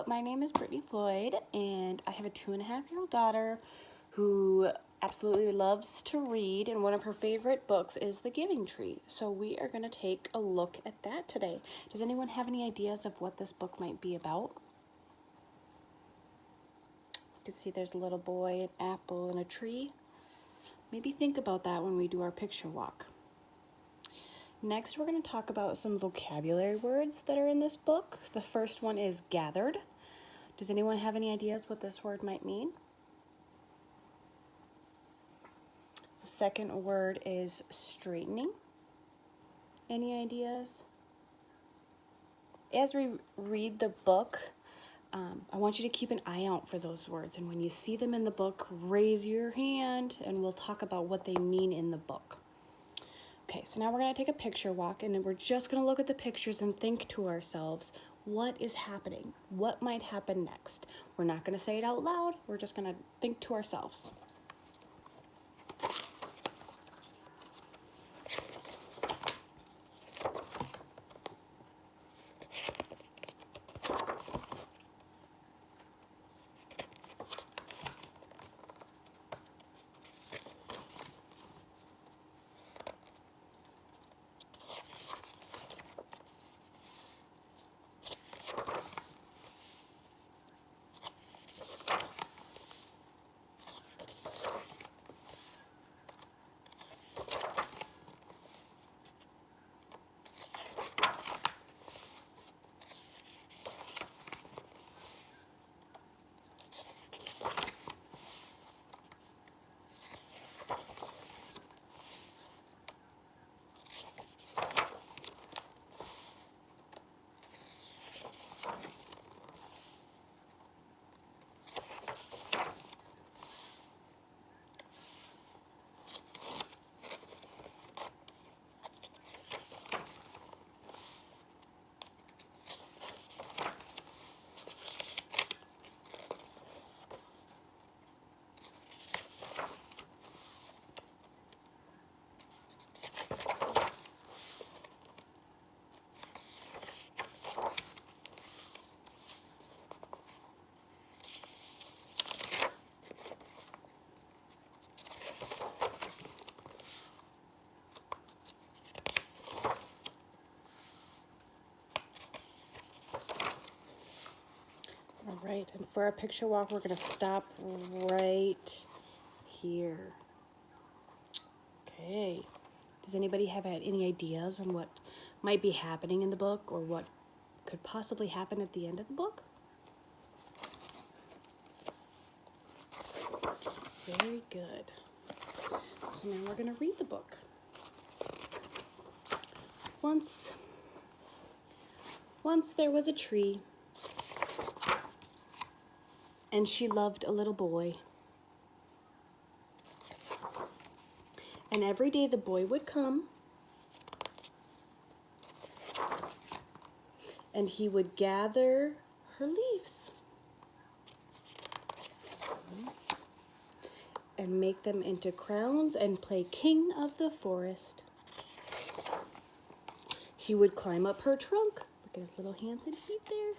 my name is Brittany Floyd, and I have a 2.5-year-old daughter who absolutely loves to read, and one of her favorite books is The Giving Tree. So we are going to take a look at that today. Does anyone have any ideas of what this book might be about? You can see there's a little boy, an apple, and a tree. Maybe think about that when we do our picture walk. Next, we're going to talk about some vocabulary words that are in this book. The first one is gathered. Does anyone have any ideas what this word might mean? The second word is straightening. Any ideas? As we read the book, I want you to keep an eye out for those words. And when you see them in the book, raise your hand and we'll talk about what they mean in the book. Okay, so now we're going to take a picture walk, and then we're just going to look at the pictures and think to ourselves, what is happening? What might happen next? We're not going to say it out loud. We're just going to think to ourselves. All right, and for our picture walk, we're going to stop right here. Okay. Does anybody have any ideas on what might be happening in the book or what could possibly happen at the end of the book? Very good. So now we're going to read the book. Once there was a tree, and she loved a little boy. And every day the boy would come, and he would gather her leaves and make them into crowns and play king of the forest. He would climb up her trunk. Look at his little hands and feet there.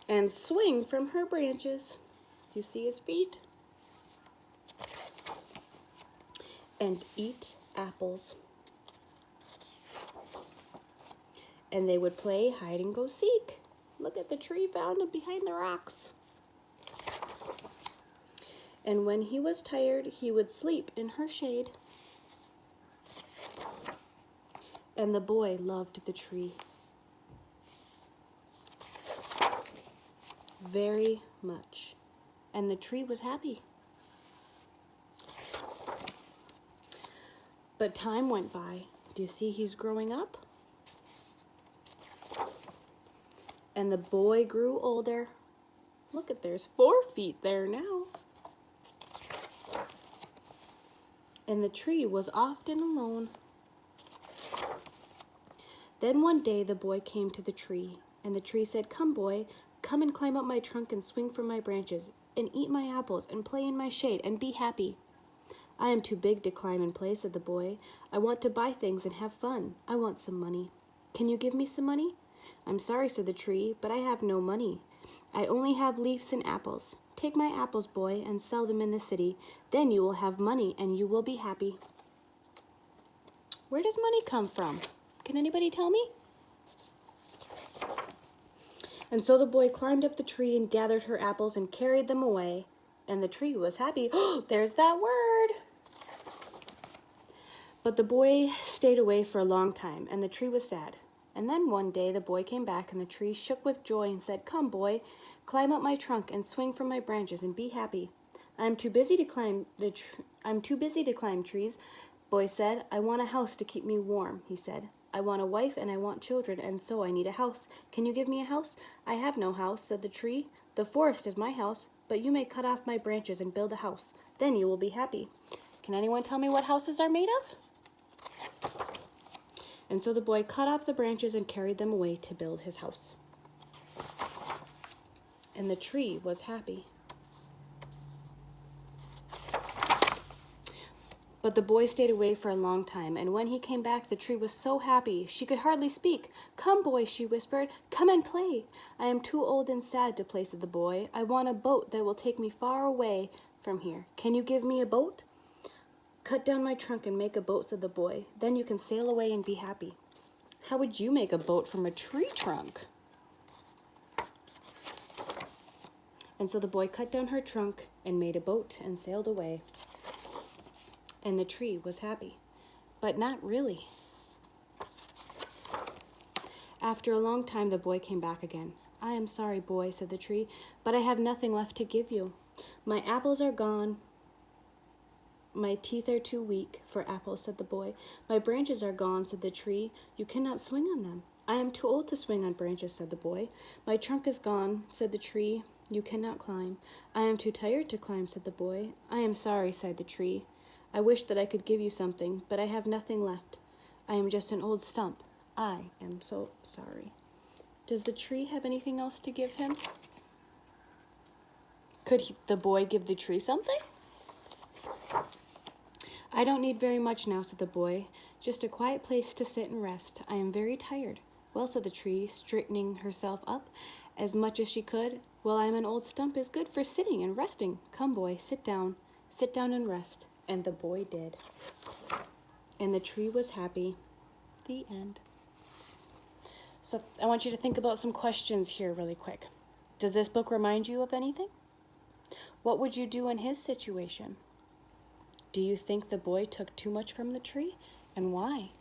And swing from her branches. Do you see his feet? And eat apples. And they would play hide and go seek. Look at the tree found behind the rocks. And when he was tired, he would sleep in her shade. And the boy loved the tree very much. And the tree was happy. But time went by. Do you see he's growing up? And the boy grew older. Look at, there's 4 feet there now. And the tree was often alone. Then one day the boy came to the tree, and the tree said, "Come, boy, come and climb up my trunk and swing from my branches, and eat my apples, and play in my shade, and be happy." "I am too big to climb and play," said the boy. "I want to buy things and have fun. I want some money. Can you give me some money?" "I'm sorry," said the tree, "but I have no money. I only have leaves and apples. Take my apples, boy, and sell them in the city. Then you will have money and you will be happy." Where does money come from? Can anybody tell me? And so the boy climbed up the tree and gathered her apples and carried them away. And the tree was happy. Oh, there's that word. But the boy stayed away for a long time, and the tree was sad. And then one day the boy came back, and the tree shook with joy and said, "Come, boy, climb up my trunk and swing from my branches and be happy." I'm too busy to climb trees," boy said. "I want a house to keep me warm," he said. "I want a wife and I want children, and so I need a house. Can you give me a house?" "I have no house," said the tree. "The forest is my house, but you may cut off my branches and build a house. Then you will be happy." Can anyone tell me what houses are made of? And so the boy cut off the branches and carried them away to build his house. And the tree was happy. But the boy stayed away for a long time, and when he came back, the tree was so happy she could hardly speak. "Come, boy," she whispered, "come and play." "I am too old and sad to play," said the boy. "I want a boat that will take me far away from here. Can you give me a boat?" "Cut down my trunk and make a boat," said the boy. "Then you can sail away and be happy." How would you make a boat from a tree trunk? And so the boy cut down her trunk and made a boat and sailed away. And the tree was happy, but not really. After a long time, the boy came back again. "I am sorry, boy," said the tree, "but I have nothing left to give you. My apples are gone. My teeth are too weak for apples," said the boy. "My branches are gone," said the tree. "You cannot swing on them." "I am too old to swing on branches," said the boy. "My trunk is gone," said the tree. "You cannot climb." "I am too tired to climb," said the boy. "I am sorry," sighed the tree. "I wish that I could give you something, but I have nothing left. I am just an old stump. I am so sorry." Does the tree have anything else to give him? Could the boy give the tree something? "I don't need very much now," said the boy. "Just a quiet place to sit and rest. I am very tired." "Well," said the tree, straightening herself up as much as she could, "well, I am an old stump is good for sitting and resting. Come, boy, sit down and rest." And the boy did. And the tree was happy. The end. So I want you to think about some questions here really quick. Does this book remind you of anything? What would you do in his situation? Do you think the boy took too much from the tree, and why?